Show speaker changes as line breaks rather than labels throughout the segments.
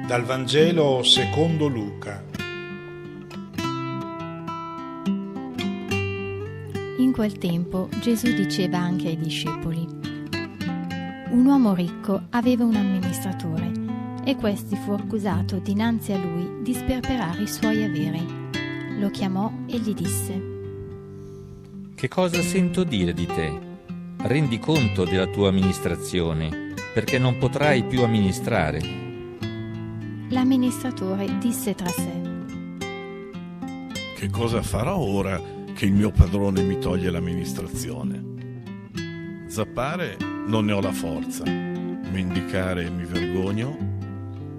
Dal Vangelo secondo Luca.
In quel tempo Gesù diceva anche ai discepoli: un uomo ricco aveva un amministratore e questi fu accusato dinanzi a lui di sperperare i suoi averi. Lo chiamò e gli disse:
Che cosa sento dire di te? Rendi conto della tua amministrazione, perché non potrai più amministrare.
L'amministratore disse tra sé:
Che cosa farò ora che il mio padrone mi toglie l'amministrazione? Zappare non ne ho la forza, mendicare mi vergogno.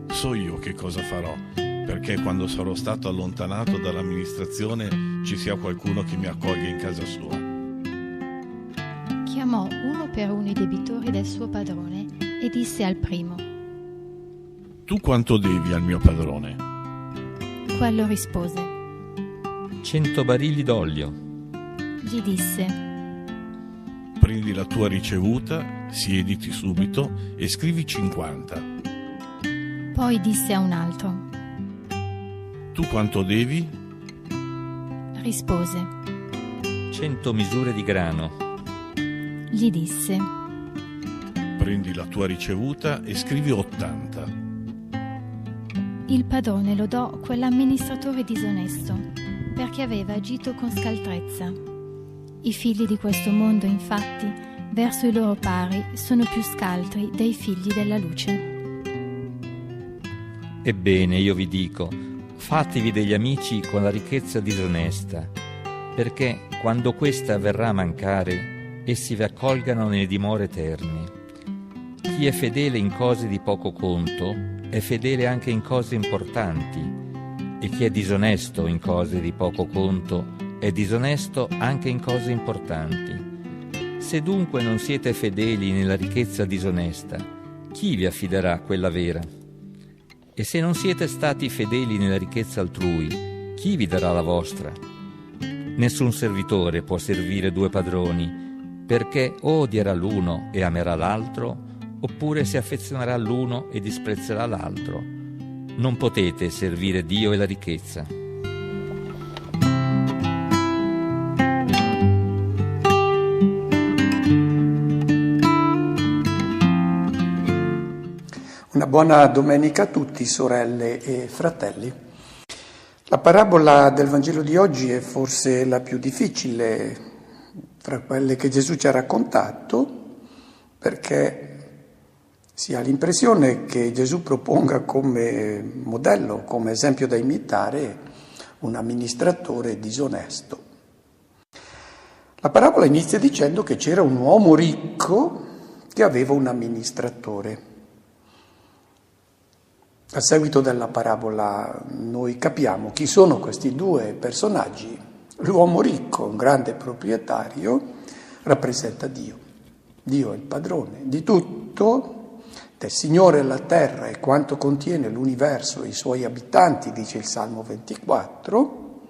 So io che cosa farò, perché quando sarò stato allontanato dall'amministrazione ci sia qualcuno che mi accolga in casa sua.
Chiamò uno per uno i debitori del suo padrone e disse al primo:
Tu quanto devi al mio padrone?
Quello rispose:
100 barili d'olio.
Gli disse:
Prendi la tua ricevuta, siediti subito e scrivi 50.
Poi disse a un altro:
Tu quanto devi?
Rispose:
100 misure di grano.
Gli disse:
Prendi la tua ricevuta e scrivi 80.
Il padrone lodò quell'amministratore disonesto perché aveva agito con scaltrezza. I figli di questo mondo, infatti, verso i loro pari sono più scaltri dei figli della luce.
Ebbene, io vi dico, fatevi degli amici con la ricchezza disonesta, perché quando questa verrà a mancare, essi vi accolgano nelle dimore eterne. Chi è fedele in cose di poco conto è fedele anche in cose importanti, e chi è disonesto in cose di poco conto è disonesto anche in cose importanti. Se dunque non siete fedeli nella ricchezza disonesta, chi vi affiderà quella vera? E se non siete stati fedeli nella ricchezza altrui, chi vi darà la vostra? Nessun servitore può servire due padroni, perché o odierà l'uno e amerà l'altro, oppure si affezionerà all'uno e disprezzerà l'altro. Non potete servire Dio e la ricchezza.
Una buona domenica a tutti, sorelle e fratelli. La parabola del Vangelo di oggi è forse la più difficile fra quelle che Gesù ci ha raccontato, perché si ha l'impressione che Gesù proponga come modello, come esempio da imitare, un amministratore disonesto. La parabola inizia dicendo che c'era un uomo ricco che aveva un amministratore. A seguito della parabola noi capiamo chi sono questi due personaggi. L'uomo ricco, un grande proprietario, rappresenta Dio. Dio è il padrone di tutto, del Signore la terra e quanto contiene l'universo e i suoi abitanti, dice il Salmo 24.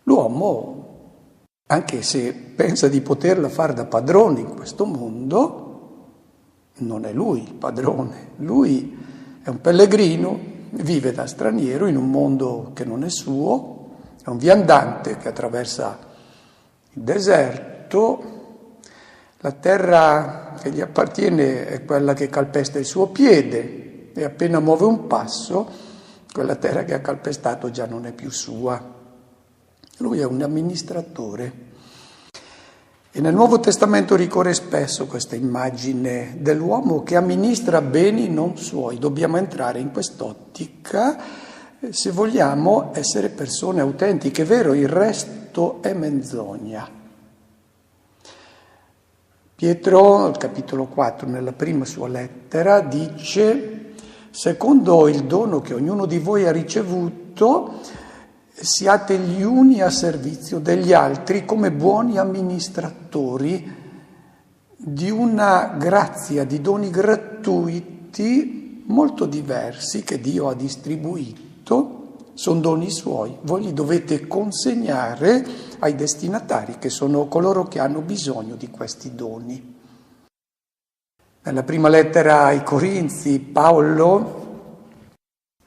L'uomo, anche se pensa di poterla fare da padrone in questo mondo, non è lui il padrone. Lui è un pellegrino, vive da straniero in un mondo che non è suo, è un viandante che attraversa il deserto. La terra che gli appartiene è quella che calpesta il suo piede e appena muove un passo, quella terra che ha calpestato già non è più sua. Lui è un amministratore. E nel Nuovo Testamento ricorre spesso questa immagine dell'uomo che amministra beni non suoi. Dobbiamo entrare in quest'ottica se vogliamo essere persone autentiche. È vero, il resto è menzogna. Pietro, al capitolo 4, nella prima sua lettera, dice: secondo il dono che ognuno di voi ha ricevuto, siate gli uni a servizio degli altri come buoni amministratori di una grazia, di doni gratuiti molto diversi che Dio ha distribuito. Sono doni suoi, voi li dovete consegnare ai destinatari, che sono coloro che hanno bisogno di questi doni. Nella prima lettera ai Corinzi, Paolo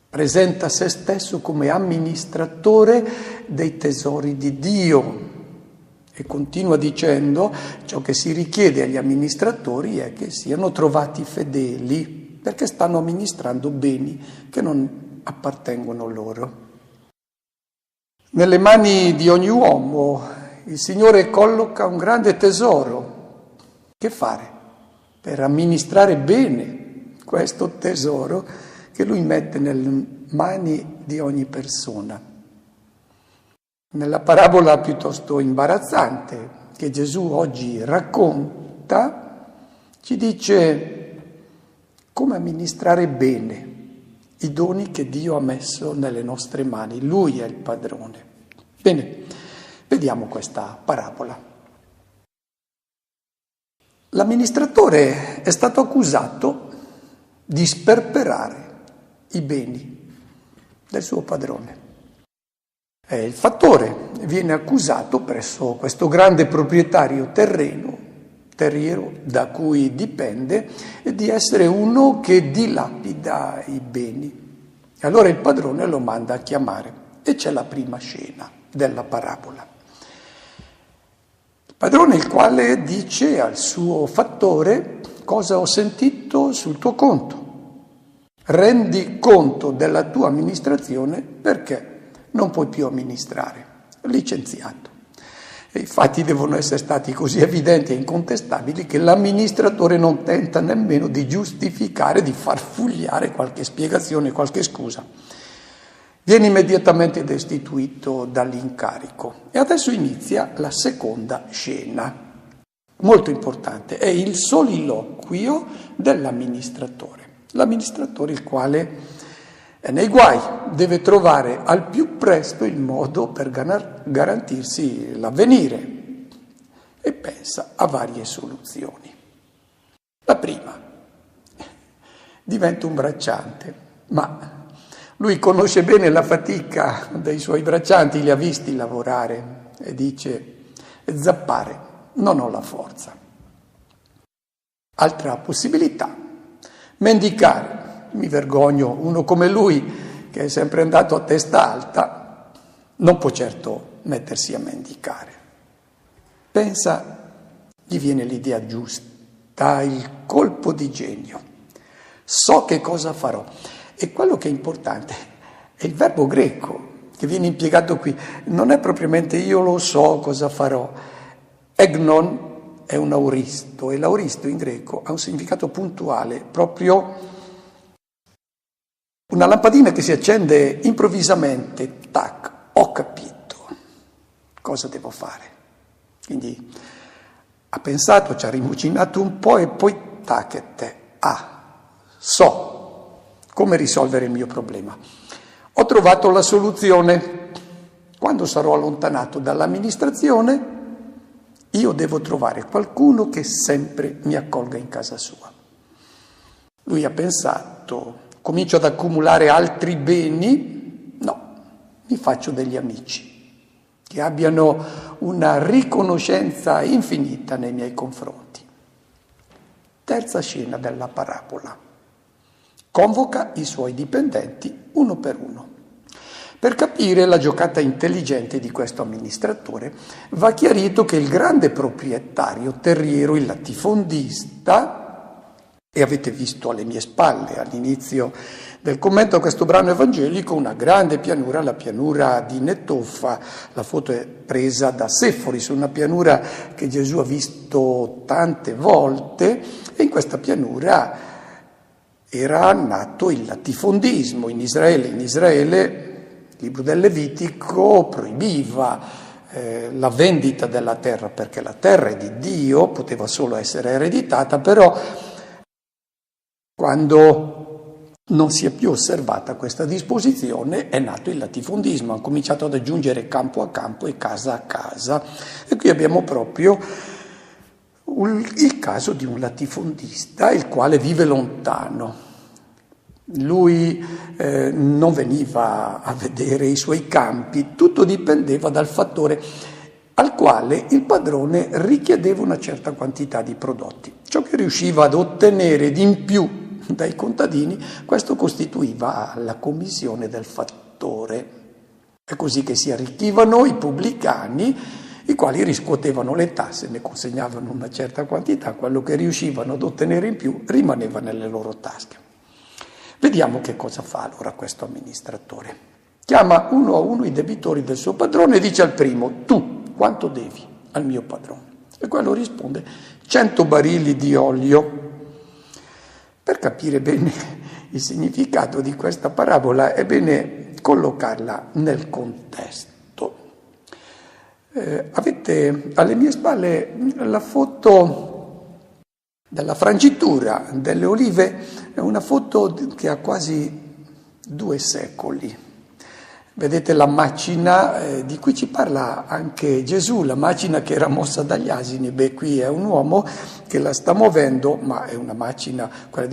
presenta se stesso come amministratore dei tesori di Dio e continua dicendo: ciò che si richiede agli amministratori è che siano trovati fedeli, perché stanno amministrando beni che non appartengono loro. Nelle mani di ogni uomo il Signore colloca un grande tesoro. Che fare per amministrare bene questo tesoro che Lui mette nelle mani di ogni persona? Nella parabola piuttosto imbarazzante che Gesù oggi racconta, ci dice come amministrare bene i doni che Dio ha messo nelle nostre mani. Lui è il padrone. Bene, vediamo questa parabola. L'amministratore è stato accusato di sperperare i beni del suo padrone. E il fattore viene accusato presso questo grande proprietario terriero da cui dipende, di essere uno che dilapida i beni. E allora il padrone lo manda a chiamare e c'è la prima scena della parabola. Il padrone, il quale dice al suo fattore: cosa ho sentito sul tuo conto? Rendi conto della tua amministrazione perché non puoi più amministrare. Licenziato. E i fatti devono essere stati così evidenti e incontestabili che l'amministratore non tenta nemmeno di giustificare, di far fugliare qualche spiegazione, qualche scusa. Viene immediatamente destituito dall'incarico. E adesso inizia la seconda scena, molto importante, è il soliloquio dell'amministratore. L'amministratore, il quale è nei guai, deve trovare al più presto il modo per garantirsi l'avvenire e pensa a varie soluzioni. La prima: diventa un bracciante, ma lui conosce bene la fatica dei suoi braccianti, li ha visti lavorare e dice: zappare, non ho la forza. Altra possibilità: mendicare. Mi vergogno, uno come lui, che è sempre andato a testa alta, non può certo mettersi a mendicare. Pensa, gli viene l'idea giusta, il colpo di genio. So che cosa farò. E quello che è importante è il verbo greco che viene impiegato qui. Non è propriamente io lo so cosa farò. Egnon è un auristo, e l'auristo in greco ha un significato puntuale, proprio una lampadina che si accende improvvisamente, tac, ho capito cosa devo fare. Quindi ha pensato, ci ha rimucinato un po' e poi tac, so come risolvere il mio problema. Ho trovato la soluzione. Quando sarò allontanato dall'amministrazione, io devo trovare qualcuno che sempre mi accolga in casa sua. Lui ha pensato: comincio ad accumulare altri beni? No, mi faccio degli amici che abbiano una riconoscenza infinita nei miei confronti. Terza scena della parabola. Convoca i suoi dipendenti uno per uno. Per capire la giocata intelligente di questo amministratore, va chiarito che il grande proprietario terriero, il latifondista, e avete visto alle mie spalle, all'inizio del commento a questo brano evangelico, una grande pianura, la pianura di Netoffa. La foto è presa da Seforis, una pianura che Gesù ha visto tante volte, e in questa pianura era nato il latifondismo in Israele. In Israele il libro del Levitico proibiva la vendita della terra, perché la terra è di Dio, poteva solo essere ereditata, però quando non si è più osservata questa disposizione è nato il latifondismo, hanno cominciato ad aggiungere campo a campo e casa a casa, e qui abbiamo proprio il caso di un latifondista il quale vive lontano. Lui non veniva a vedere i suoi campi, tutto dipendeva dal fattore al quale il padrone richiedeva una certa quantità di prodotti. Ciò che riusciva ad ottenere di in più dai contadini, questo costituiva la commissione del fattore. È così che si arricchivano i pubblicani, i quali riscuotevano le tasse, ne consegnavano una certa quantità, quello che riuscivano ad ottenere in più rimaneva nelle loro tasche. Vediamo che cosa fa allora questo amministratore. Chiama uno a uno i debitori del suo padrone e dice al primo: tu quanto devi al mio padrone? E quello risponde: 100 barili di olio. Per capire bene il significato di questa parabola è bene collocarla nel contesto. Avete alle mie spalle la foto della frangitura delle olive, è una foto che ha quasi 2 secoli. Vedete la macina di cui ci parla anche Gesù, la macina che era mossa dagli asini. Beh, qui è un uomo che la sta muovendo, ma è una macina, quella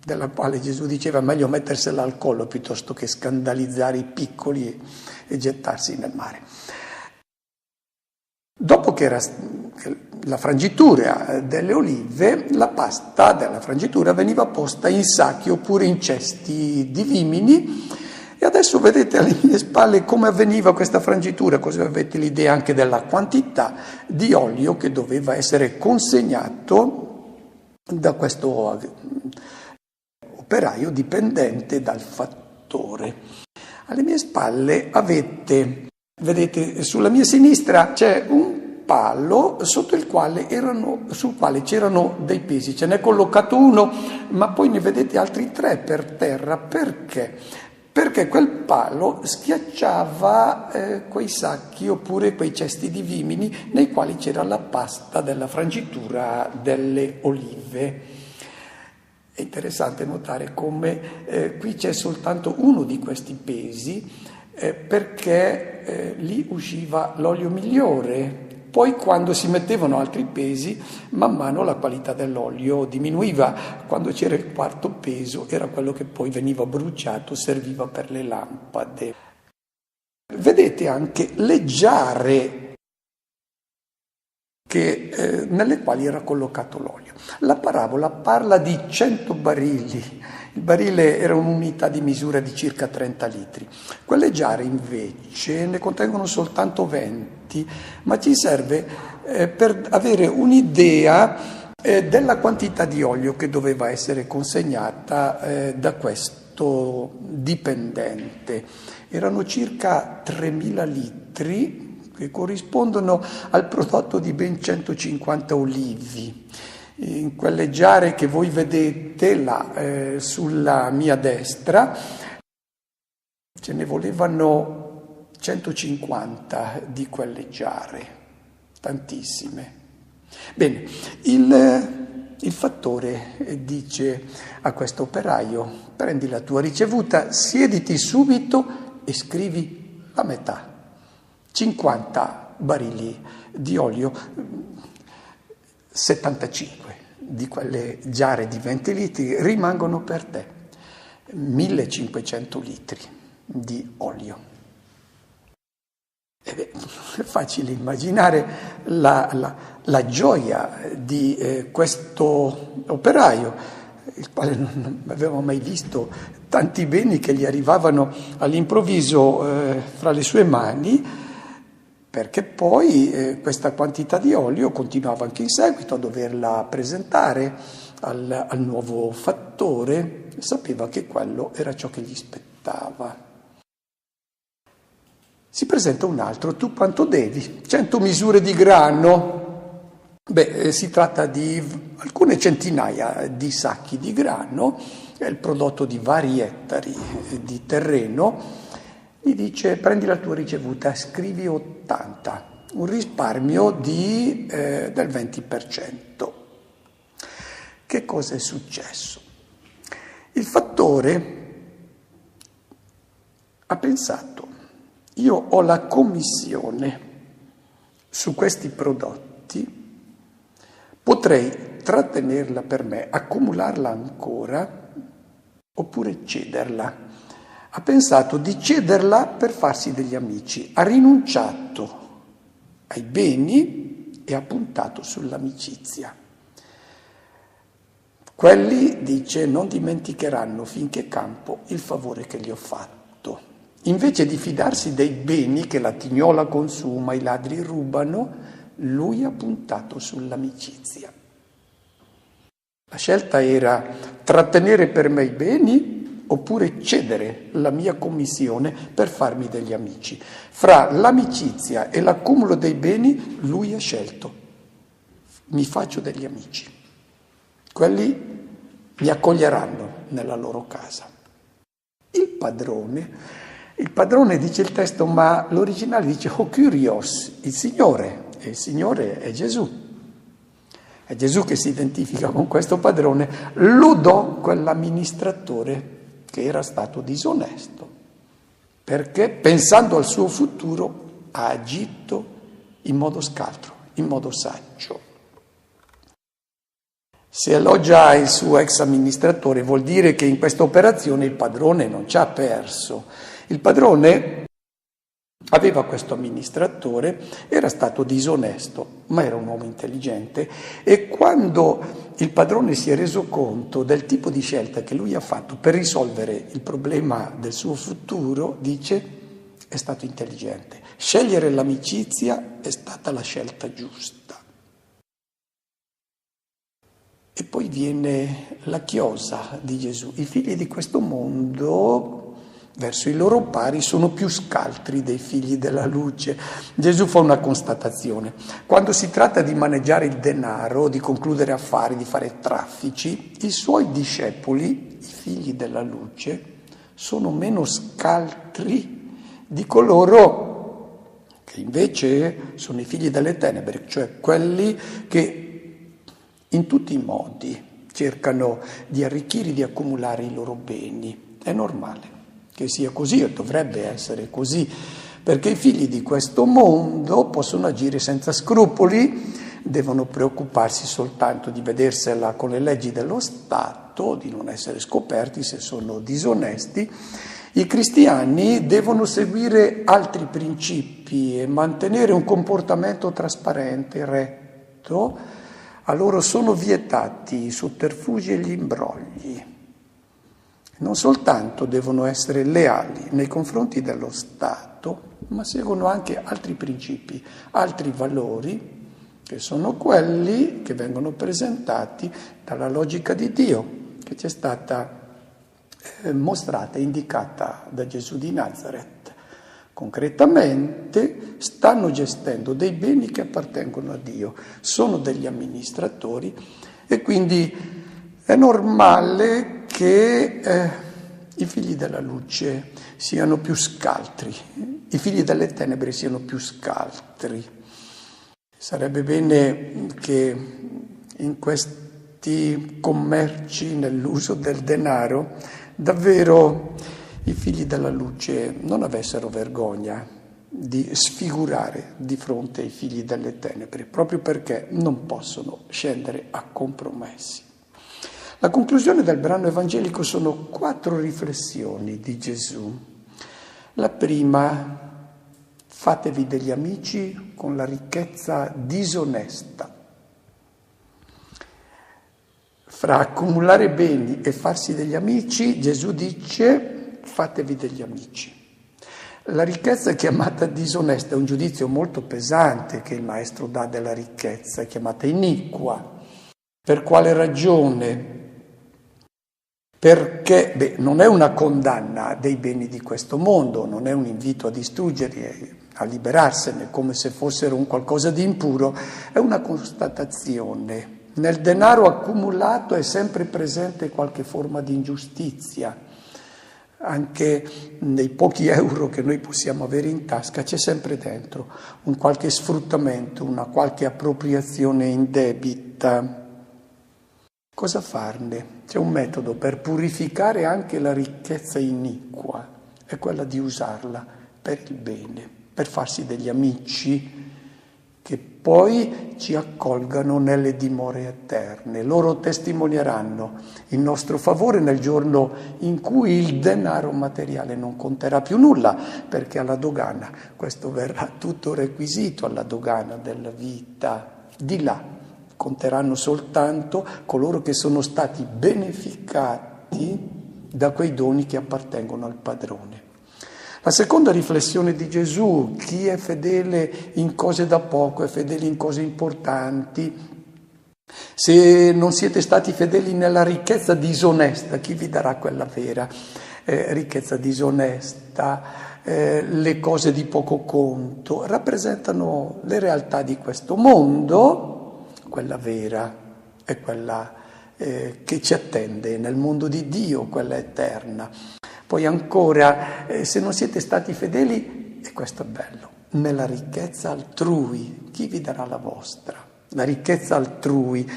della quale Gesù diceva meglio mettersela al collo piuttosto che scandalizzare i piccoli e gettarsi nel mare. Dopo che era la frangitura delle olive, la pasta della frangitura veniva posta in sacchi oppure in cesti di vimini, e adesso vedete alle mie spalle come avveniva questa frangitura, così avete l'idea anche della quantità di olio che doveva essere consegnato da questo operaio dipendente dal fattore. Alle mie spalle vedete, sulla mia sinistra c'è un palo sul quale c'erano dei pesi. Ce n'è collocato uno, ma poi ne vedete altri 3 per terra. Perché? Perché quel palo schiacciava quei sacchi oppure quei cesti di vimini nei quali c'era la pasta della frangitura delle olive. È interessante notare come qui c'è soltanto uno di questi pesi, perché lì usciva l'olio migliore. Poi quando si mettevano altri pesi, man mano la qualità dell'olio diminuiva. Quando c'era il 4º peso era quello che poi veniva bruciato, serviva per le lampade. Vedete anche le giare nelle quali era collocato l'olio. La parabola parla di 100 barili. Il barile era un'unità di misura di circa 30 litri. Quelle giare invece ne contengono soltanto 20, ma ci serve per avere un'idea della quantità di olio che doveva essere consegnata da questo dipendente. Erano circa 3.000 litri, che corrispondono al prodotto di ben 150 olivi. In quelle giare che voi vedete là sulla mia destra ce ne volevano 150 di quelle giare, tantissime. Bene, il fattore dice a questo operaio: prendi la tua ricevuta, siediti subito e scrivi la metà. 50 barili di olio, 75 di quelle giare di 20 litri rimangono per te, 1500 litri di olio. È facile immaginare la gioia di questo operaio, il quale non aveva mai visto tanti beni che gli arrivavano all'improvviso fra le sue mani, perché poi questa quantità di olio continuava anche in seguito a doverla presentare al nuovo fattore, e sapeva che quello era ciò che gli spettava. Si presenta un altro: tu quanto devi? 100 misure di grano. Si tratta di alcune centinaia di sacchi di grano, è il prodotto di vari ettari di terreno. Gli dice: prendi la tua ricevuta, scrivi 80, un risparmio del 20%. Che cosa è successo? Il fattore ha pensato: io ho la commissione su questi prodotti, potrei trattenerla per me, accumularla ancora, oppure cederla. Ha pensato di cederla per farsi degli amici, ha rinunciato ai beni e ha puntato sull'amicizia. Quelli, dice, non dimenticheranno finché campo il favore che gli ho fatto. Invece di fidarsi dei beni che la tignola consuma, i ladri rubano, lui ha puntato sull'amicizia. La scelta era trattenere per me i beni oppure cedere la mia commissione per farmi degli amici. Fra l'amicizia e l'accumulo dei beni lui ha scelto: mi faccio degli amici. Quelli mi accoglieranno nella loro casa. Il padrone dice il testo, ma l'originale dice o Kyrios, il Signore, e il Signore è Gesù. È Gesù che si identifica con questo padrone, lodò quell'amministratore che era stato disonesto, perché pensando al suo futuro ha agito in modo scaltro, in modo saggio. Se elogia il suo ex amministratore vuol dire che in questa operazione il padrone non ci ha perso. Il padrone aveva questo amministratore, era stato disonesto, ma era un uomo intelligente, e quando il padrone si è reso conto del tipo di scelta che lui ha fatto per risolvere il problema del suo futuro, dice, è stato intelligente. Scegliere l'amicizia è stata la scelta giusta. E poi viene la chiosa di Gesù. I figli di questo mondo verso i loro pari sono più scaltri dei figli della luce. Gesù fa una constatazione. Quando si tratta di maneggiare il denaro, di concludere affari, di fare traffici, i suoi discepoli, i figli della luce, sono meno scaltri di coloro che invece sono i figli delle tenebre, cioè quelli che in tutti i modi cercano di arricchire, di accumulare i loro beni. È normale che sia così, e dovrebbe essere così, perché i figli di questo mondo possono agire senza scrupoli, devono preoccuparsi soltanto di vedersela con le leggi dello Stato, di non essere scoperti se sono disonesti. I cristiani devono seguire altri principi e mantenere un comportamento trasparente, retto. A loro sono vietati i sotterfugi e gli imbrogli. Non soltanto devono essere leali nei confronti dello Stato, ma seguono anche altri principi, altri valori, che sono quelli che vengono presentati dalla logica di Dio, che ci è stata mostrata e indicata da Gesù di Nazaret. Concretamente stanno gestendo dei beni che appartengono a Dio, sono degli amministratori e quindi è normale che i figli della luce siano più scaltri, i figli delle tenebre siano più scaltri. Sarebbe bene che in questi commerci, nell'uso del denaro, davvero i figli della luce non avessero vergogna di sfigurare di fronte ai figli delle tenebre, proprio perché non possono scendere a compromessi. La conclusione del brano evangelico sono 4 riflessioni di Gesù. La prima: fatevi degli amici con la ricchezza disonesta. Fra accumulare beni e farsi degli amici, Gesù dice: fatevi degli amici. La ricchezza è chiamata disonesta, è un giudizio molto pesante che il maestro dà della ricchezza, è chiamata iniqua. Per quale ragione? Perché non è una condanna dei beni di questo mondo, non è un invito a distruggerli, a liberarsene come se fossero un qualcosa di impuro, è una constatazione. Nel denaro accumulato è sempre presente qualche forma di ingiustizia. Anche nei pochi euro che noi possiamo avere in tasca c'è sempre dentro un qualche sfruttamento, una qualche appropriazione indebita. Cosa farne? C'è un metodo per purificare anche la ricchezza iniqua, è quella di usarla per il bene, per farsi degli amici che poi ci accolgano nelle dimore eterne. Loro testimonieranno il nostro favore nel giorno in cui il denaro materiale non conterà più nulla, perché alla dogana questo verrà tutto requisito, alla dogana della vita di là, conteranno soltanto coloro che sono stati beneficati da quei doni che appartengono al padrone. La seconda riflessione di Gesù: chi è fedele in cose da poco è fedele in cose importanti. Se non siete stati fedeli nella ricchezza disonesta, chi vi darà quella vera? Ricchezza disonesta, le cose di poco conto, rappresentano le realtà di questo mondo. Quella vera è quella che ci attende nel mondo di Dio, quella eterna. Poi ancora, se non siete stati fedeli, e questo è bello, nella ricchezza altrui, chi vi darà la vostra? La ricchezza altrui,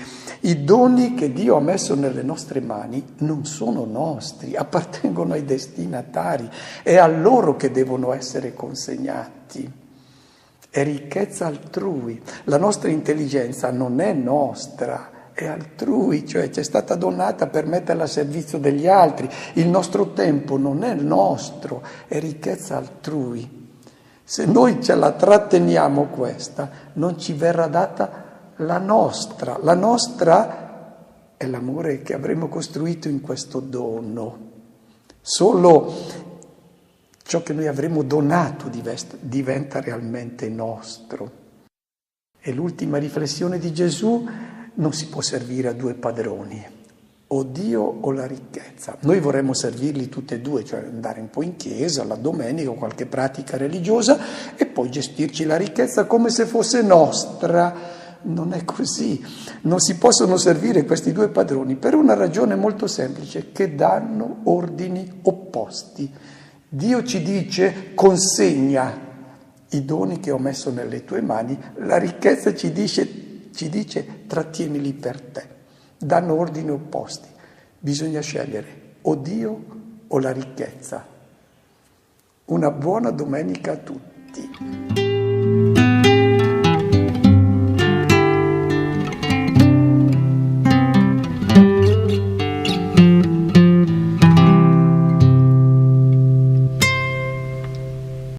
i doni che Dio ha messo nelle nostre mani non sono nostri, appartengono ai destinatari, è a loro che devono essere consegnati. È ricchezza altrui, la nostra intelligenza non è nostra, è altrui, cioè ci è stata donata per metterla a servizio degli altri, il nostro tempo non è nostro, è ricchezza altrui. Se noi ce la tratteniamo questa, non ci verrà data la nostra è l'amore che avremo costruito in questo dono. Solo ciò che noi avremo donato diventa realmente nostro. E l'ultima riflessione di Gesù: non si può servire a due padroni, o Dio o la ricchezza. Noi vorremmo servirli tutti e due, cioè andare un po' in chiesa la domenica o qualche pratica religiosa e poi gestirci la ricchezza come se fosse nostra. Non è così, non si possono servire questi due padroni per una ragione molto semplice, che danno ordini opposti. Dio ci dice: consegna i doni che ho messo nelle tue mani, la ricchezza ci dice trattienili per te. Danno ordini opposti, bisogna scegliere o Dio o la ricchezza. Una buona domenica a tutti.